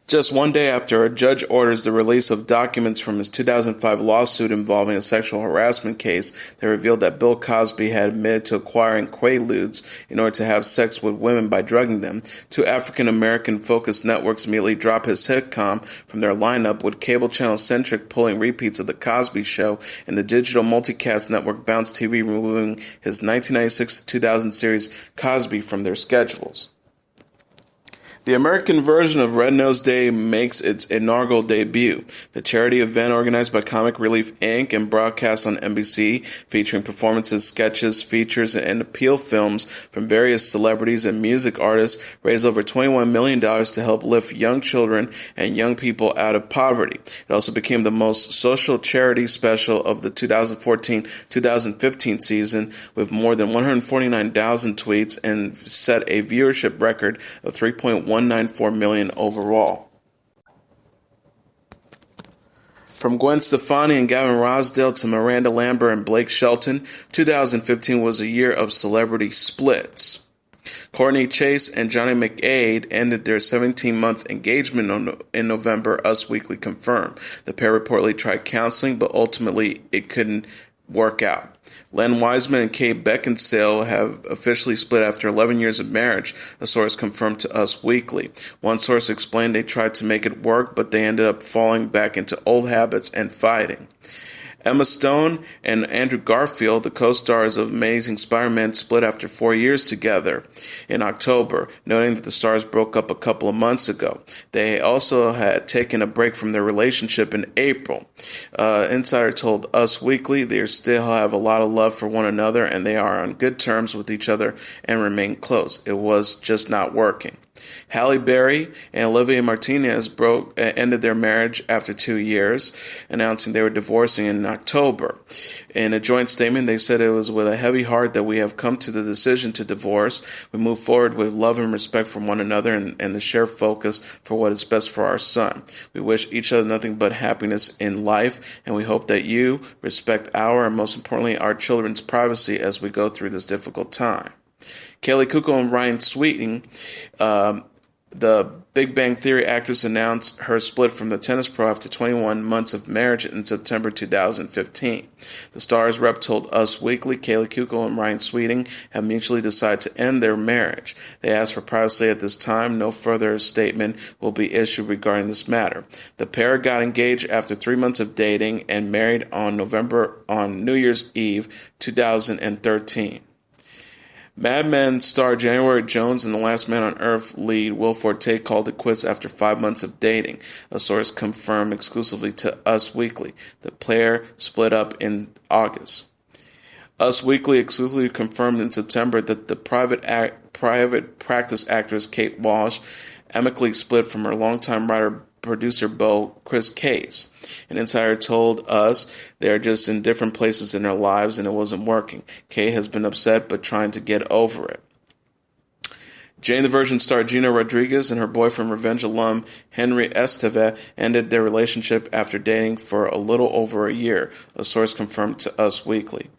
Just one day after a judge orders the release of documents from his 2005 lawsuit involving a sexual harassment case that revealed that Bill Cosby had admitted to acquiring quaaludes in order to have sex with women by drugging them, two African-American focused networks immediately dropped his sitcom from their lineup, with cable channel Centric pulling repeats of The Cosby Show and the digital multicast network Bounce TV removing his 1996 to 2000 series Cosby from their schedules. The American version of Red Nose Day makes its inaugural debut. The charity event organized by Comic Relief Inc. and broadcast on NBC, featuring performances, sketches, features, and appeal films from various celebrities and music artists, raised over $21 million to help lift young children and young people out of poverty. It also became the most social charity special of the 2014-2015 season, with more than 149,000 tweets, and set a viewership record of 3.194 million overall. From Gwen Stefani and Gavin Rossdale to Miranda, Lambert, and Blake Shelton, 2015 was a year of celebrity splits. Kourtney Chase and Johnny McAde ended their 17-month engagement in November, Us Weekly confirmed. The pair reportedly tried counseling, but ultimately it couldn't work out. Len Wiseman and Kate Beckinsale have officially split after 11 years of marriage, a source confirmed to Us Weekly. One source explained they tried to make it work, but they ended up falling back into old habits and fighting. Emma Stone and Andrew Garfield, the co-stars of Amazing Spider-Man, split after 4 years together in October, noting that the stars broke up a couple of months ago. They also had taken a break from their relationship in April. Insider told Us Weekly they still have a lot of love for one another and they are on good terms with each other and remain close. It was just not working. Halle Berry and Olivia Martinez ended their marriage after 2 years, announcing they were divorcing in October. In a joint statement, they said it was with a heavy heart that we have come to the decision to divorce. We move forward with love and respect for one another and the shared focus for what is best for our son. We wish each other nothing but happiness in life, and we hope that you respect our and most importantly our children's privacy as we go through this difficult time. Kaley Cuoco and Ryan Sweeting, the Big Bang Theory actress, announced her split from the tennis pro after 21 months of marriage in September 2015. The Stars rep told Us Weekly Kaley Cuoco and Ryan Sweeting have mutually decided to end their marriage. They asked for privacy at this time. No further statement will be issued regarding this matter. The pair got engaged after 3 months of dating and married on New Year's Eve 2013. Mad Men star January Jones and The Last Man on Earth lead Will Forte called it quits after 5 months of dating. A source confirmed exclusively to Us Weekly. The pair split up in August. Us Weekly exclusively confirmed in September that the private practice actress Kate Walsh amicably split from her longtime writer-producer beau Chris Case. An insider told us they are just in different places in their lives and it wasn't working. Kate has been upset but trying to get over it. Jane the Virgin star Gina Rodriguez and her boyfriend Revenge alum Henry Esteve ended their relationship after dating for a little over a year, a source confirmed to Us Weekly.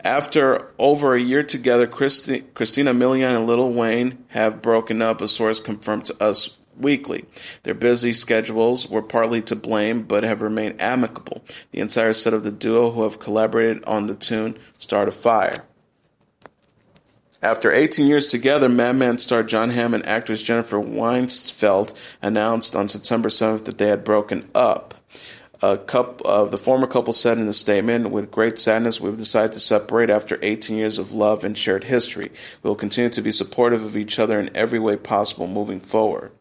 After over a year together, Christina Milian and Lil Wayne have broken up, a source confirmed to Us Weekly. Their busy schedules were partly to blame, but have remained amicable. The insider said of the duo, who have collaborated on the tune Start a Fire. After 18 years together, Mad Men star John Hamm and actress Jennifer Weinfeld announced on September 7th that they had broken up. The former couple said in a statement, "With great sadness, we've decided to separate after 18 years of love and shared history. We will continue to be supportive of each other in every way possible moving forward."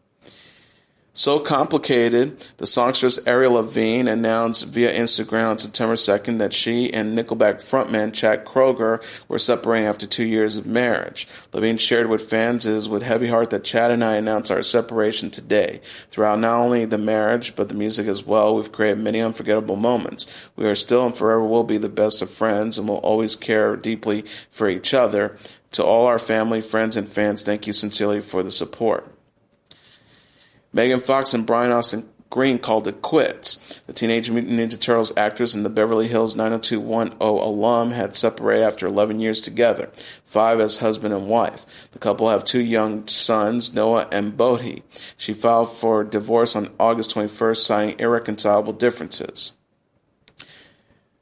So Complicated, the songstress Avril Lavigne announced via Instagram on September 2nd that she and Nickelback frontman Chad Kroeger were separating after 2 years of marriage. Lavigne shared with fans, "It is with heavy heart that Chad and I announce our separation today. Throughout not only the marriage, but the music as well, we've created many unforgettable moments. We are still and forever will be the best of friends and will always care deeply for each other. To all our family, friends, and fans, thank you sincerely for the support." Megan Fox and Brian Austin Green called it quits. The Teenage Mutant Ninja Turtles actors and the Beverly Hills 90210 alum had separated after 11 years together, 5 as husband and wife. The couple have 2 young sons, Noah and Bodhi. She filed for divorce on August 21st, citing irreconcilable differences.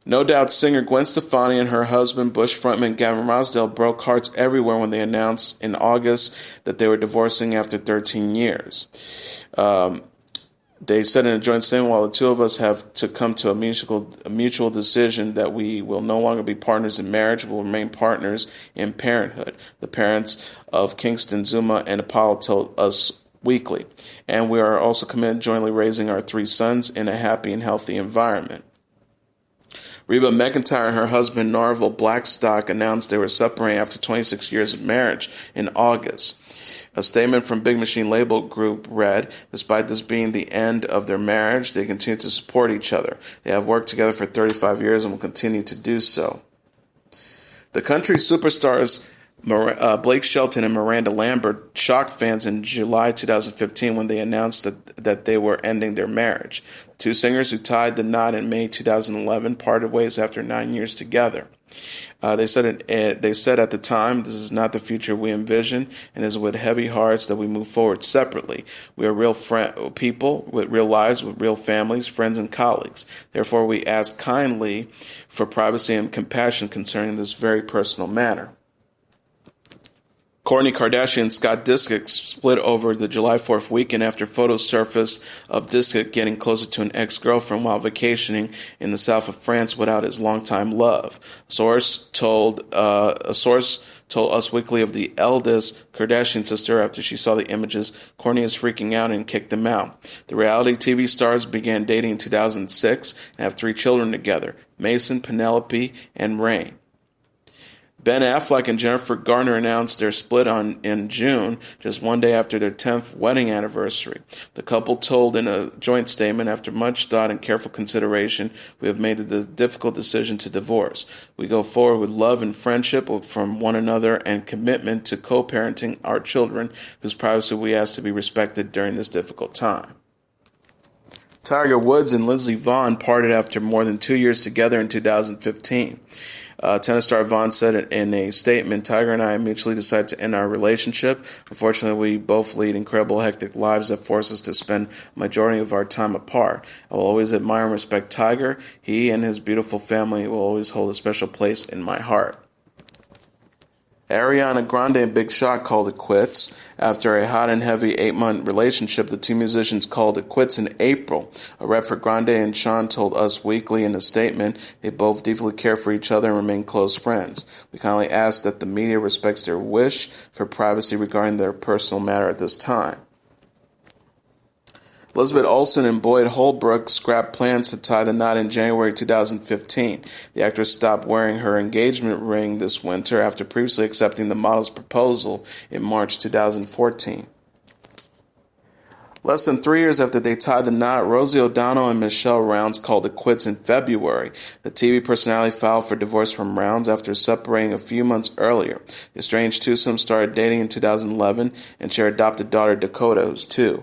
No Doubt singer Gwen Stefani and her husband, Bush frontman Gavin Rossdale, broke hearts everywhere when they announced in August that they were divorcing after 13 years. They said in a joint statement, while the two of us have to come to a mutual decision that we will no longer be partners in marriage, we will remain partners in parenthood. The parents of Kingston, Zuma, and Apollo told Us Weekly. And we are also committed jointly raising our 3 sons in a happy and healthy environment. Reba McEntire and her husband Norval Blackstock announced they were separating after 26 years of marriage in August. A statement from Big Machine Label Group read, despite this being the end of their marriage, they continue to support each other. They have worked together for 35 years and will continue to do so. The country superstars Blake Shelton and Miranda Lambert shocked fans in July 2015 when they announced that they were ending their marriage. The 2 singers who tied the knot in May 2011 parted ways after 9 years together. They said at the time, this is not the future we envision, and it is with heavy hearts that we move forward separately. We are real people with real lives, with real families, friends, and colleagues. Therefore, we ask kindly for privacy and compassion concerning this very personal matter. Kourtney Kardashian and Scott Disick split over the July 4th weekend after photos surfaced of Disick getting closer to an ex-girlfriend while vacationing in the south of France without his longtime love. A source told Us Weekly of the eldest Kardashian sister after she saw the images. Kourtney is freaking out and kicked him out. The reality TV stars began dating in 2006 and have 3 children together, Mason, Penelope, and Rain. Ben Affleck and Jennifer Garner announced their split in June, just one day after their 10th wedding anniversary. The couple told in a joint statement, after much thought and careful consideration, we have made the difficult decision to divorce. We go forward with love and friendship from one another and commitment to co-parenting our children, whose privacy we ask to be respected during this difficult time. Tiger Woods and Lindsey Vonn parted after more than 2 years together in 2015. Tennis star Vonn said in a statement, Tiger and I mutually decided to end our relationship. Unfortunately, we both lead incredible, hectic lives that force us to spend a majority of our time apart. I will always admire and respect Tiger. He and his beautiful family will always hold a special place in my heart. Ariana Grande and Big Shot called it quits. After a hot and heavy 8-month relationship, the 2 musicians called it quits in April. A rep for Grande and Sean told Us Weekly in a statement they both deeply care for each other and remain close friends. We kindly ask that the media respects their wish for privacy regarding their personal matter at this time. Elizabeth Olsen and Boyd Holbrook scrapped plans to tie the knot in January 2015. The actress stopped wearing her engagement ring this winter after previously accepting the model's proposal in March 2014. Less than 3 years after they tied the knot, Rosie O'Donnell and Michelle Rounds called it quits in February. The TV personality filed for divorce from Rounds after separating a few months earlier. The estranged twosome started dating in 2011 and share adopted daughter Dakota, who's 2.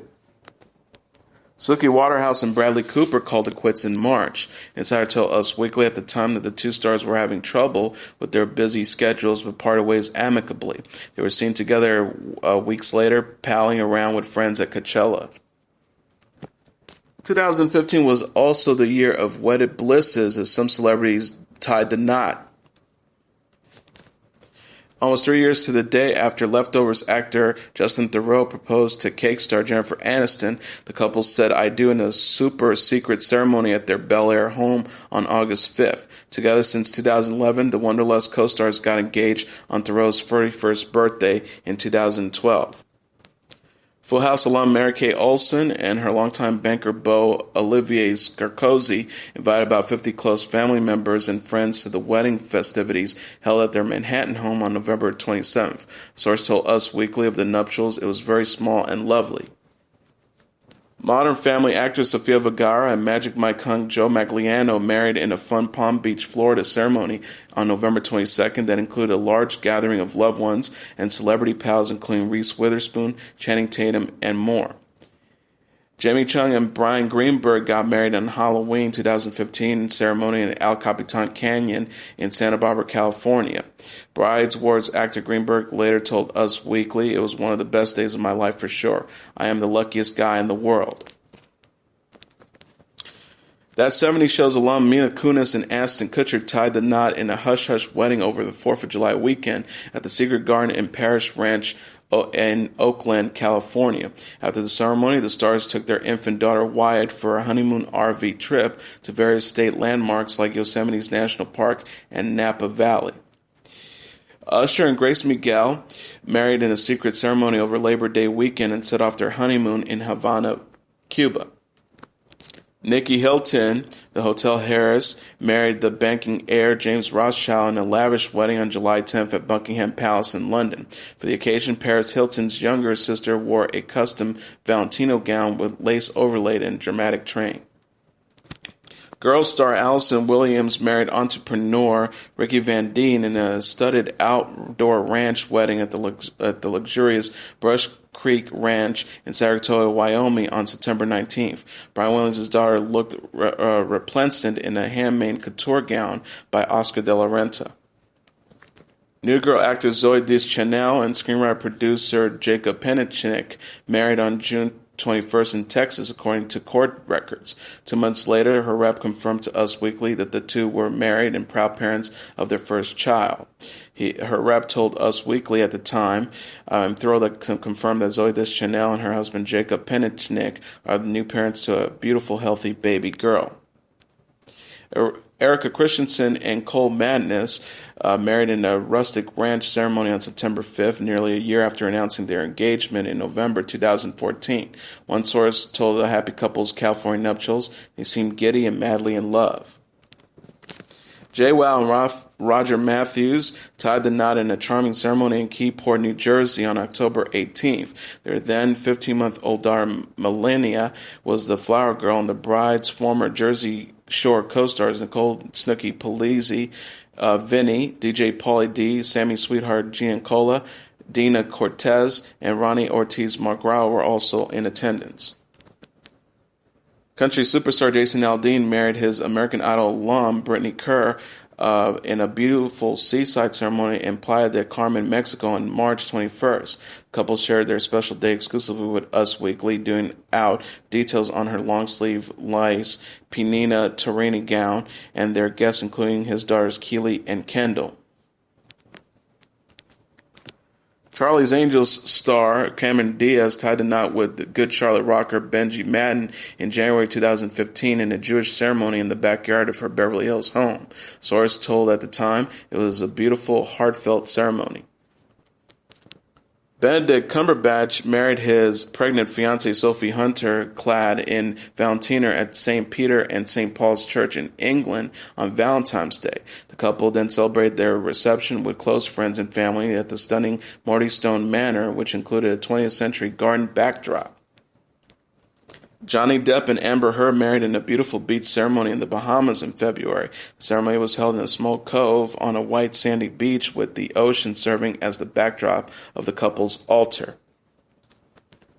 Suki Waterhouse and Bradley Cooper called it quits in March. Insider told Us Weekly at the time that the 2 stars were having trouble with their busy schedules but parted ways amicably. They were seen together weeks later, palling around with friends at Coachella. 2015 was also the year of wedded blisses as some celebrities tied the knot. Almost 3 years to the day after Leftovers actor Justin Theroux proposed to Cake star Jennifer Aniston, the couple said I do in a super secret ceremony at their Bel Air home on August 5th. Together since 2011, the Wanderlust co-stars got engaged on Theroux's 31st birthday in 2012. Full House alum Mary-Kay Olsen and her longtime banker beau Olivier Scarcozi invited about 50 close family members and friends to the wedding festivities held at their Manhattan home on November 27th. A source told Us Weekly of the nuptials it was very small and lovely. Modern Family actress Sofia Vergara and Magic Mike hunk Joe Magliano married in a fun Palm Beach, Florida ceremony on November 22nd that included a large gathering of loved ones and celebrity pals including Reese Witherspoon, Channing Tatum, and more. Jamie Chung and Brian Greenberg got married on Halloween 2015 in ceremony in El Capitan Canyon in Santa Barbara, California. Brides Awards actor Greenberg later told Us Weekly, "It was one of the best days of my life for sure. I am the luckiest guy in the world." That 70 Show's alum Mila Kunis and Ashton Kutcher tied the knot in a hush-hush wedding over the 4th of July weekend at the Secret Garden and Parish Ranch in Oakland, California. After the ceremony, the stars took their infant daughter Wyatt for a honeymoon RV trip to various state landmarks like Yosemite National Park and Napa Valley. Usher and Grace Miguel married in a secret ceremony over Labor Day weekend and set off their honeymoon in Havana, Cuba. Nicky Hilton, the Hotel Harris, married the banking heir James Rothschild in a lavish wedding on July 10th at Buckingham Palace in London. For the occasion, Paris Hilton's younger sister wore a custom Valentino gown with lace overlaid and dramatic train. Girls star Allison Williams married entrepreneur Ricky Van Deen in a studded outdoor ranch wedding at the luxurious Brush Creek Ranch in Saratoga, Wyoming on September 19th. Brian Williams' daughter looked resplendent in a handmade couture gown by Oscar de la Renta. New Girl actor Zooey Deschanel and screenwriter-producer Jacob Pennichnik married on June 21st in Texas, according to court records. 2 months later, her rep confirmed to Us Weekly that the two were married and proud parents of their first child. Her rep told Us Weekly at the time, "I'm thrilled to confirm that Zooey Deschanel and her husband Jacob Pennichnik are the new parents to a beautiful, healthy baby girl." Erica Christensen and Cole Madness married in a rustic ranch ceremony on September 5th, nearly a year after announcing their engagement in November 2014. One source told the happy couple's California nuptials they seemed giddy and madly in love. JWoww and Roger Matthews tied the knot in a charming ceremony in Keyport, New Jersey on October 18th. Their then 15-month-old daughter, Melania, was the flower girl, and the bride's former Jersey Shore co-stars Nicole Snooki Polizzi, Vinny, DJ Pauly D, Sammy Sweetheart Giancola, Dina Cortez, and Ronnie Ortiz Margrao were also in attendance. Country superstar Jason Aldean married his American Idol alum Brittany Kerr in a beautiful seaside ceremony in Playa del Carmen, Mexico on March 21st. The couple shared their special day exclusively with Us Weekly, doing out details on her long-sleeve lace Pinina Torrini gown and their guests, including his daughters Keely and Kendall. Charlie's Angels star Cameron Diaz tied the knot with the Good Charlotte rocker Benji Madden in January 2015 in a Jewish ceremony in the backyard of her Beverly Hills home. Sources told at the time it was a beautiful, heartfelt ceremony. Benedict Cumberbatch married his pregnant fiancée Sophie Hunter clad in Valentina at St. Peter and St. Paul's Church in England on Valentine's Day. The couple then celebrated their reception with close friends and family at the stunning Marty Stone Manor, which included a 20th century garden backdrop. Johnny Depp and Amber Heard married in a beautiful beach ceremony in the Bahamas in February. The ceremony was held in a small cove on a white sandy beach with the ocean serving as the backdrop of the couple's altar.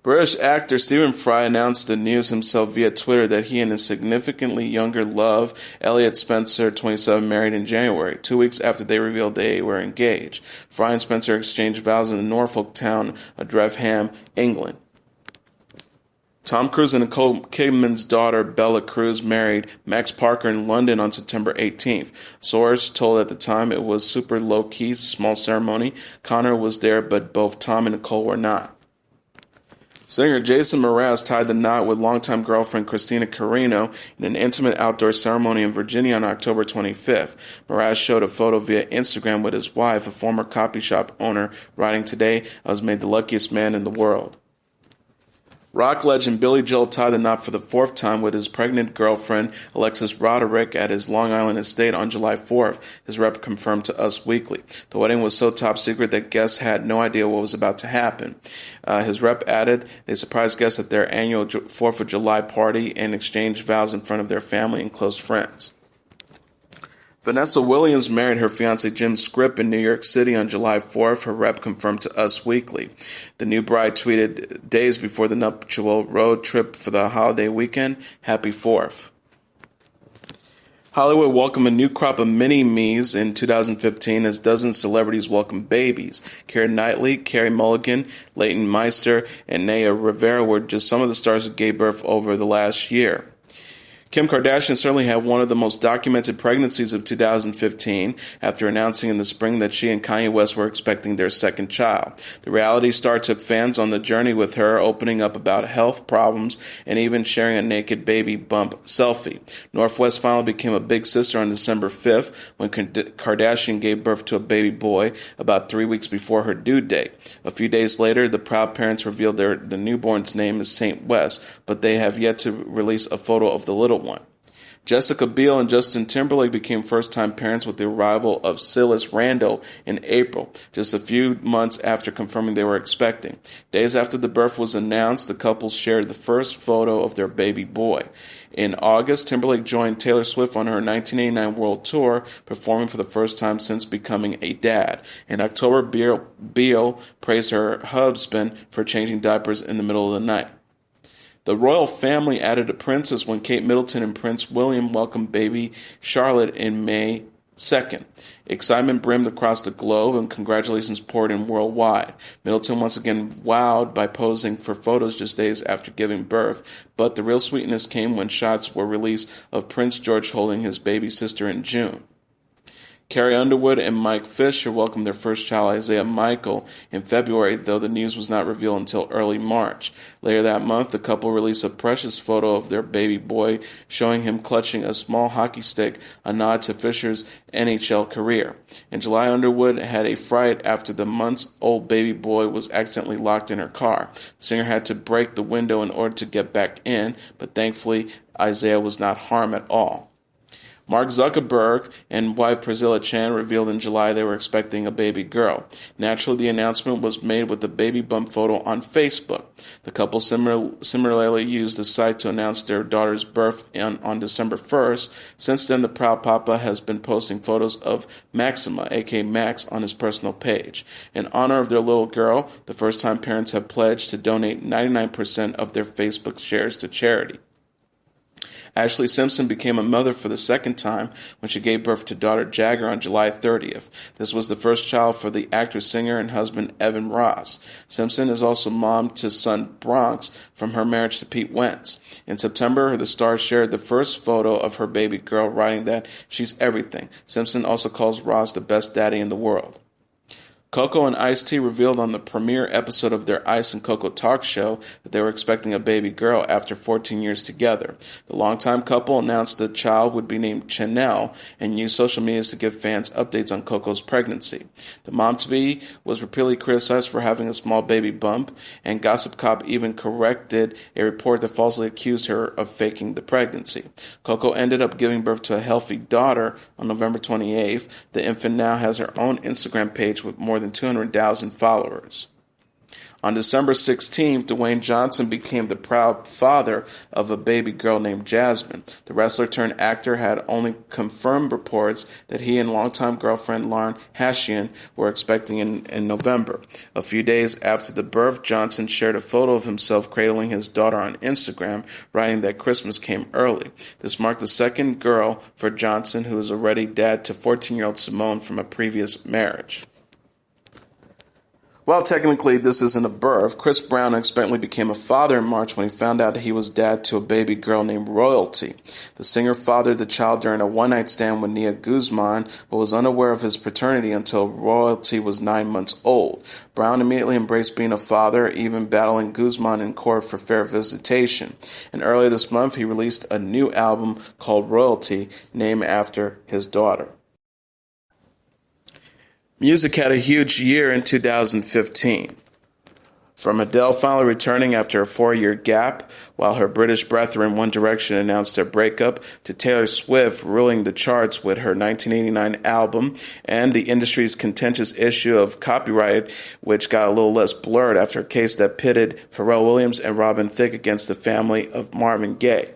British actor Stephen Fry announced the news himself via Twitter that he and his significantly younger love, Elliot Spencer, 27, married in January, 2 weeks after they revealed they were engaged. Fry and Spencer exchanged vows in the Norfolk town of Drevham, England. Tom Cruise and Nicole Kidman's daughter, Bella Cruz, married Max Parker in London on September 18th. Sources told at the time it was super low-key, small ceremony. Connor was there, but both Tom and Nicole were not. Singer Jason Mraz tied the knot with longtime girlfriend Christina Carino in an intimate outdoor ceremony in Virginia on October 25th. Mraz showed a photo via Instagram with his wife, a former coffee shop owner, writing, "Today I was made the luckiest man in the world." Rock legend Billy Joel tied the knot for the 4th time with his pregnant girlfriend Alexis Roderick at his Long Island estate on July 4th, his rep confirmed to Us Weekly. The wedding was so top secret that guests had no idea what was about to happen. His rep added they surprised guests at their annual 4th of July party and exchanged vows in front of their family and close friends. Vanessa Williams married her fiancé Jim Scripp in New York City on July 4th, her rep confirmed to Us Weekly. The new bride tweeted days before the nuptial road trip for the holiday weekend, "Happy 4th." Hollywood welcomed a new crop of mini-me's in 2015 as dozens of celebrities welcomed babies. Keira Knightley, Carey Mulligan, Leighton Meister, and Naya Rivera were just some of the stars who gave birth over the last year. Kim Kardashian certainly had one of the most documented pregnancies of 2015 after announcing in the spring that she and Kanye West were expecting their second child. The reality star took fans on the journey with her, opening up about health problems and even sharing a naked baby bump selfie. Northwest finally became a big sister on December 5th when Kardashian gave birth to a baby boy about 3 weeks before her due date. A few days later, the proud parents revealed the newborn's name is Saint West, but they have yet to release a photo of the little one. Jessica Biel and Justin Timberlake became first-time parents with the arrival of Silas Randall in April, just a few months after confirming they were expecting. Days after the birth was announced, the couple shared the first photo of their baby boy. In August, Timberlake joined Taylor Swift on her 1989 world tour, performing for the first time since becoming a dad. In October, Biel praised her husband for changing diapers in the middle of the night. The royal family added a princess when Kate Middleton and Prince William welcomed baby Charlotte in May 2nd. Excitement brimmed across the globe and congratulations poured in worldwide. Middleton once again wowed by posing for photos just days after giving birth, but the real sweetness came when shots were released of Prince George holding his baby sister in June. Carrie Underwood and Mike Fisher welcomed their first child, Isaiah Michael, in February, though the news was not revealed until early March. Later that month, the couple released a precious photo of their baby boy, showing him clutching a small hockey stick, a nod to Fisher's NHL career. In July, Underwood had a fright after the months-old baby boy was accidentally locked in her car. The singer had to break the window in order to get back in, but thankfully, Isaiah was not harmed at all. Mark Zuckerberg and wife Priscilla Chan revealed in July they were expecting a baby girl. Naturally, the announcement was made with the baby bump photo on Facebook. The couple similarly used the site to announce their daughter's birth on December 1st. Since then, the proud papa has been posting photos of Maxima, aka Max, on his personal page. In honor of their little girl, the first-time parents have pledged to donate 99% of their Facebook shares to charity. Ashlee Simpson became a mother for the second time when she gave birth to daughter Jagger on July 30th. This was the first child for the actor, singer, and husband Evan Ross. Simpson is also mom to son Bronx from her marriage to Pete Wentz. In September, the star shared the first photo of her baby girl, writing that she's everything. Simpson also calls Ross the best daddy in the world. Coco and Ice-T revealed on the premiere episode of their Ice and Coco talk show that they were expecting a baby girl after 14 years together. The longtime couple announced the child would be named Chanel and used social media to give fans updates on Coco's pregnancy. The mom-to-be was repeatedly criticized for having a small baby bump, and Gossip Cop even corrected a report that falsely accused her of faking the pregnancy. Coco ended up giving birth to a healthy daughter on November 28th. The infant now has her own Instagram page with more than 200,000 followers. On December 16th, Dwayne Johnson became the proud father of a baby girl named Jasmine. The wrestler-turned-actor had only confirmed reports that he and longtime girlfriend Lauren Hashian were expecting in November. A few days after the birth, Johnson shared a photo of himself cradling his daughter on Instagram, writing that Christmas came early. This marked the second girl for Johnson, who is already dad to 14-year-old Simone from a previous marriage. Well, technically, this isn't a birth. Chris Brown unexpectedly became a father in March when he found out he was dad to a baby girl named Royalty. The singer fathered the child during a one-night stand with Nia Guzman, but was unaware of his paternity until Royalty was 9 months old. Brown immediately embraced being a father, even battling Guzman in court for fair visitation. And earlier this month, he released a new album called Royalty, named after his daughter. Music had a huge year in 2015. From Adele finally returning after a 4-year gap, while her British brethren One Direction announced their breakup, to Taylor Swift ruling the charts with her 1989 album, and the industry's contentious issue of copyright, which got a little less blurred after a case that pitted Pharrell Williams and Robin Thicke against the family of Marvin Gaye.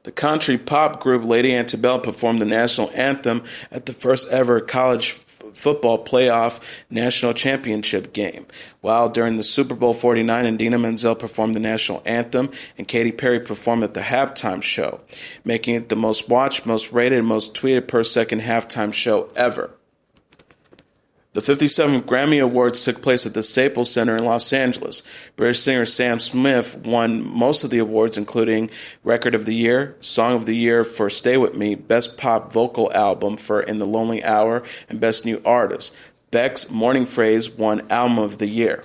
The country pop group Lady Antebellum performed the national anthem at the first ever college football playoff national championship game, while during the Super Bowl 49, Idina Menzel performed the national anthem and Katy Perry performed at the halftime show, making it the most watched, most rated, and most tweeted per second halftime show ever. The 57th Grammy Awards took place at the Staples Center in Los Angeles. British singer Sam Smith won most of the awards, including Record of the Year, Song of the Year for Stay With Me, Best Pop Vocal Album for In the Lonely Hour, and Best New Artist. Beck's Morning Phrase won Album of the Year.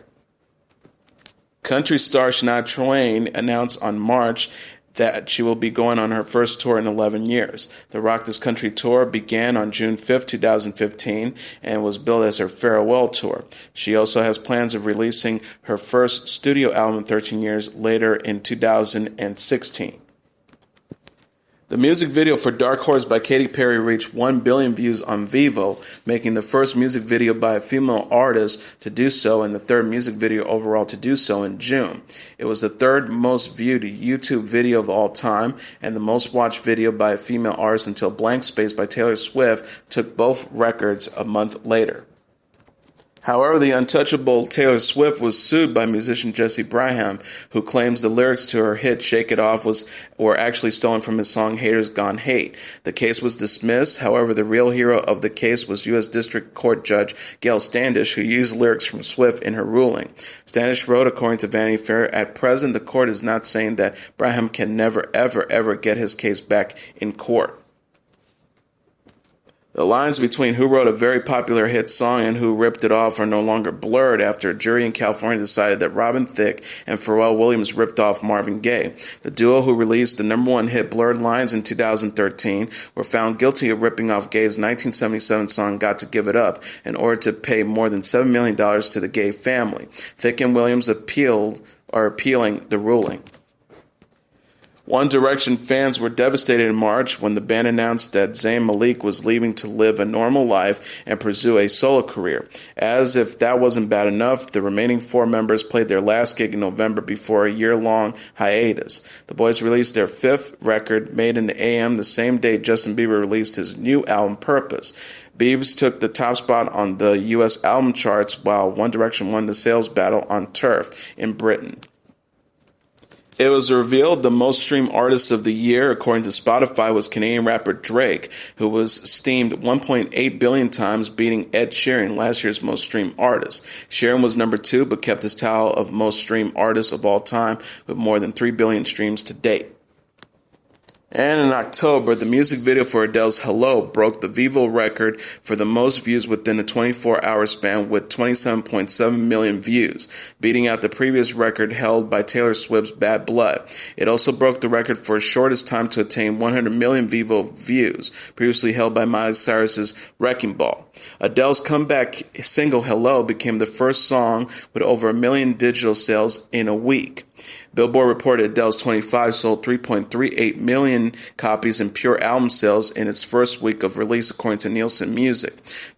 Country star Shania Twain announced on March that she will be going on her first tour in 11 years. The Rock This Country tour began on June 5, 2015, and was billed as her farewell tour. She also has plans of releasing her first studio album 13 years later in 2016. The music video for Dark Horse by Katy Perry reached 1 billion views on Vevo, making the first music video by a female artist to do so and the third music video overall to do so in June. It was the third most viewed YouTube video of all time and the most watched video by a female artist until Blank Space by Taylor Swift took both records a month later. However, the untouchable Taylor Swift was sued by musician Jesse Braham, who claims the lyrics to her hit Shake It Off were actually stolen from his song Haters Gone Hate. The case was dismissed. However, the real hero of the case was U.S. District Court Judge Gail Standish, who used lyrics from Swift in her ruling. Standish wrote, according to Vanity Fair, "At present, the court is not saying that Braham can never, ever, ever get his case back in court." The lines between who wrote a very popular hit song and who ripped it off are no longer blurred after a jury in California decided that Robin Thicke and Pharrell Williams ripped off Marvin Gaye. The duo, who released the number one hit Blurred Lines in 2013, were found guilty of ripping off Gaye's 1977 song Got to Give It Up in order to pay more than $7 million to the Gaye family. Thicke and Williams appealing the ruling. One Direction fans were devastated in March when the band announced that Zayn Malik was leaving to live a normal life and pursue a solo career. As if that wasn't bad enough, the remaining four members played their last gig in November before a year-long hiatus. The boys released their fifth record, Made in the AM, the same day Justin Bieber released his new album, Purpose. Biebs took the top spot on the U.S. album charts, while One Direction won the sales battle on Turf in Britain. It was revealed the most streamed artist of the year, according to Spotify, was Canadian rapper Drake, who was streamed 1.8 billion times, beating Ed Sheeran, last year's most streamed artist. Sheeran was number 2, but kept his title of most streamed artist of all time, with more than 3 billion streams to date. And in October, the music video for Adele's Hello broke the Vevo record for the most views within a 24-hour span with 27.7 million views, beating out the previous record held by Taylor Swift's Bad Blood. It also broke the record for shortest time to attain 100 million Vevo views, previously held by Miley Cyrus's Wrecking Ball. Adele's comeback single Hello became the first song with over 1 million digital sales in a week. Billboard reported Adele's 25 sold 3.38 million copies in pure album sales in its first week of release, according to Nielsen Music.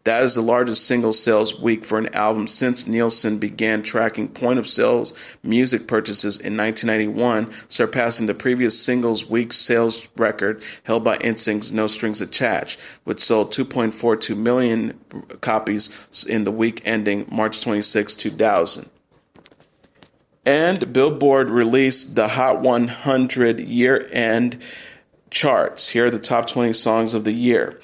That is the largest single sales week for an album since Nielsen began tracking point-of-sales music purchases in 1991, surpassing the previous singles week sales record held by NSYNC's No Strings Attached, which sold 2.42 million copies in the week ending March 26, 2000. And Billboard released the Hot 100 year-end charts. Here are the top 20 songs of the year.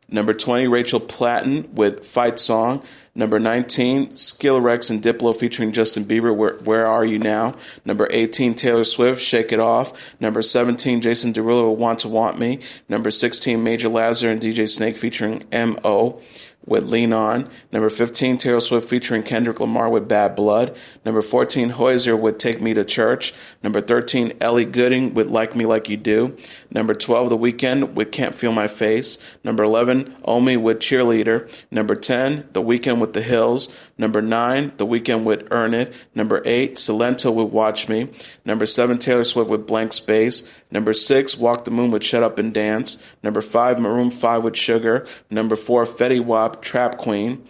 Number 20, Rachel Platten with Fight Song. Number 19, Skillerex and Diplo featuring Justin Bieber, Where Are You Now? Number 18, Taylor Swift, Shake It Off. Number 17, Jason Derulo with Want to Want Me. Number 16, Major Lazer and DJ Snake featuring M.O. with Lean On. Number 15, Taylor Swift featuring Kendrick Lamar with Bad Blood. Number 14, Hozier with Take Me to Church. Number 13, Ellie Goulding with Like Me Like You Do. Number 12, The Weeknd with Can't Feel My Face. Number 11, Omi with Cheerleader. Number 10, The Weeknd with The Hills. Number 9, The Weeknd with Earn It. Number 8, Silento with Watch Me. Number 7, Taylor Swift with Blank Space. Number 6, Walk the Moon with Shut Up and Dance. Number 5, Maroon 5 with Sugar. Number 4, Fetty Wap, Trap Queen.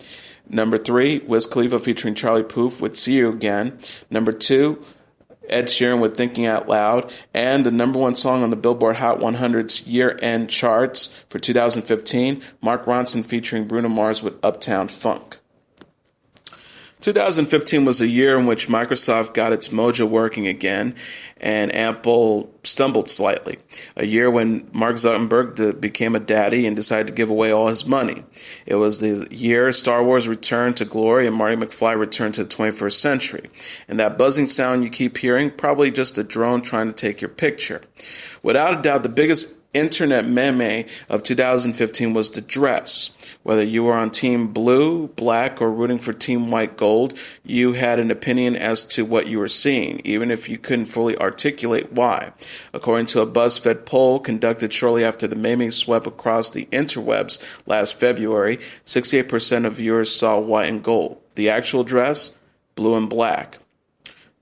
Number 3, Wiz Khalifa featuring Charlie Puth with See You Again. Number 2, Ed Sheeran with Thinking Out Loud, and the number one song on the Billboard Hot 100's year-end charts for 2015, Mark Ronson featuring Bruno Mars with Uptown Funk. 2015 was a year in which Microsoft got its mojo working again, and Apple stumbled slightly. A year when Mark Zuckerberg became a daddy and decided to give away all his money. It was the year Star Wars returned to glory and Marty McFly returned to the 21st century. And that buzzing sound you keep hearing, probably just a drone trying to take your picture. Without a doubt, the biggest internet meme of 2015 was the dress. Whether you were on Team Blue, Black, or rooting for Team White Gold, you had an opinion as to what you were seeing, even if you couldn't fully articulate why. According to a BuzzFeed poll conducted shortly after the meme swept across the interwebs last February, 68% of viewers saw white and gold. The actual dress? Blue and black.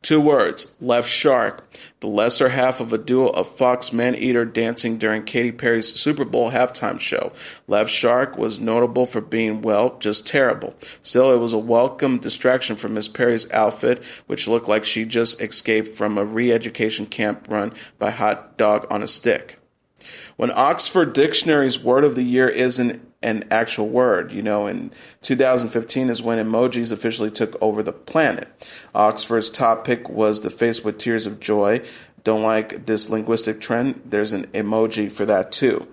2 words, left shark, the lesser half of a duo of Fox man-eater dancing during Katy Perry's Super Bowl halftime show. Left Shark was notable for being, well, just terrible. Still, it was a welcome distraction from Miss Perry's outfit, which looked like she just escaped from a re-education camp run by Hot Dog on a Stick. When Oxford Dictionary's word of the year isn't an actual word, in 2015 is when emojis officially took over the planet. Oxford's top pick was the face with tears of joy. Don't like this linguistic trend? There's an emoji for that too.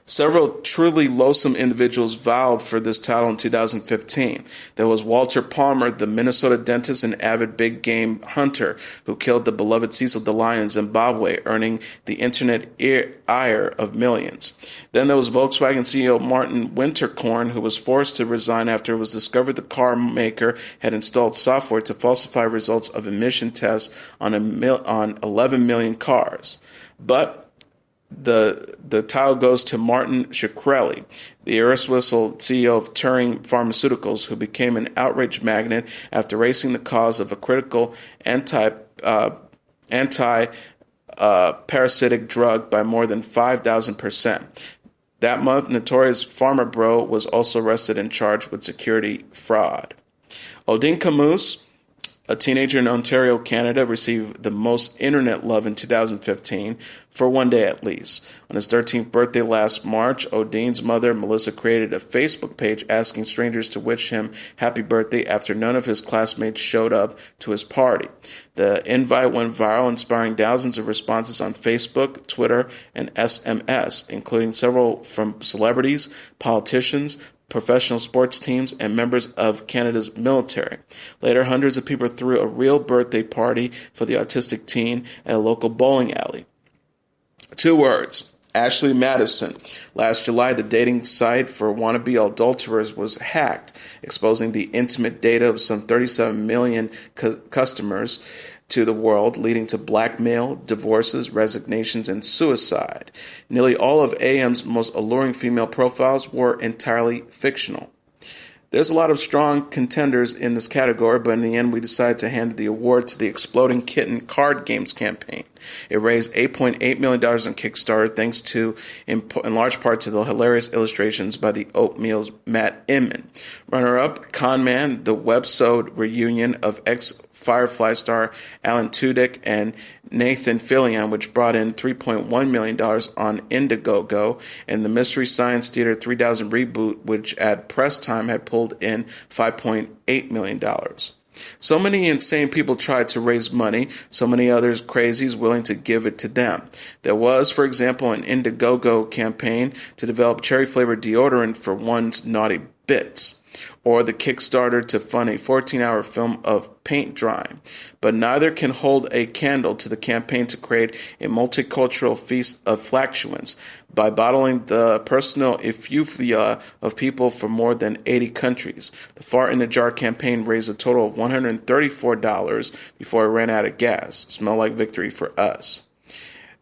Several truly loathsome individuals vowed for this title in 2015. There was Walter Palmer, the Minnesota dentist and avid big game hunter who killed the beloved Cecil the Lion in Zimbabwe, earning the internet ire of millions. Then there was Volkswagen CEO Martin Winterkorn, who was forced to resign after it was discovered the car maker had installed software to falsify results of emission tests on 11 million cars. But the title goes to Martin Shkreli, the Irreswizzle CEO of Turing Pharmaceuticals, who became an outrage magnet after raising the cause of a critical anti-parasitic drug by more than 5,000%. That month, notorious Pharma Bro was also arrested and charged with security fraud. Odin Camus, a teenager in Ontario, Canada, received the most internet love in 2015, for one day at least. On his 13th birthday last March, Odin's mother, Melissa, created a Facebook page asking strangers to wish him happy birthday after none of his classmates showed up to his party. The invite went viral, inspiring thousands of responses on Facebook, Twitter, and SMS, including several from celebrities, politicians, professional sports teams, and members of Canada's military. Later, hundreds of people threw a real birthday party for the autistic teen at a local bowling alley. 2 words, Ashley Madison. Last July, the dating site for wannabe adulterers was hacked, exposing the intimate data of some 37 million customers to the world, leading to blackmail, divorces, resignations, and suicide. Nearly all of AM's most alluring female profiles were entirely fictional. There's a lot of strong contenders in this category, but in the end we decided to hand the award to the Exploding Kitten card games campaign. It raised $8.8 million on Kickstarter thanks to, in large part, to the hilarious illustrations by the Oatmeal's Matt Inman. Runner-up, Con Man, the webisode reunion of ex-Firefly star Alan Tudyk and Nathan Fillion, which brought in $3.1 million on Indiegogo, and the Mystery Science Theater 3000 reboot, which at press time had pulled in $5.8 million. So many insane people tried to raise money, so many others crazies willing to give it to them. There was, for example, an Indiegogo campaign to develop cherry-flavored deodorant for one's naughty bits, or the Kickstarter to fund a 14-hour film of paint drying. But neither can hold a candle to the campaign to create a multicultural feast of flatulence by bottling the personal effluvia of people from more than 80 countries. The Fart in the Jar campaign raised a total of $134 before it ran out of gas. Smell like victory for us.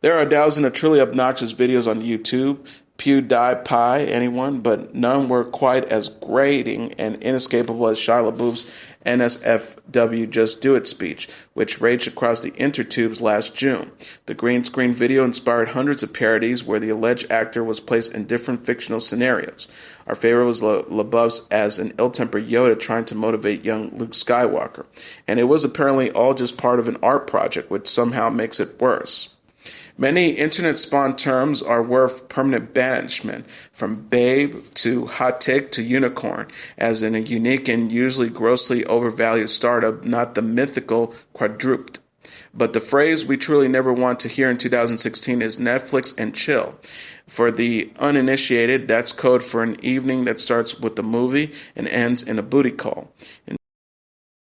There are a dozen of truly obnoxious videos on YouTube. PewDiePie, anyone, but none were quite as grating and inescapable as Shia LaBeouf's NSFW Just Do It speech, which raged across the intertubes last June. The green screen video inspired hundreds of parodies where the alleged actor was placed in different fictional scenarios. Our favorite was LaBeouf's as an ill-tempered Yoda trying to motivate young Luke Skywalker. And it was apparently all just part of an art project, which somehow makes it worse. Many internet-spawned terms are worth permanent banishment, from babe to hot take to unicorn, as in a unique and usually grossly overvalued startup, not the mythical quadruped. But the phrase we truly never want to hear in 2016 is Netflix and chill. For the uninitiated, that's code for an evening that starts with a movie and ends in a booty call.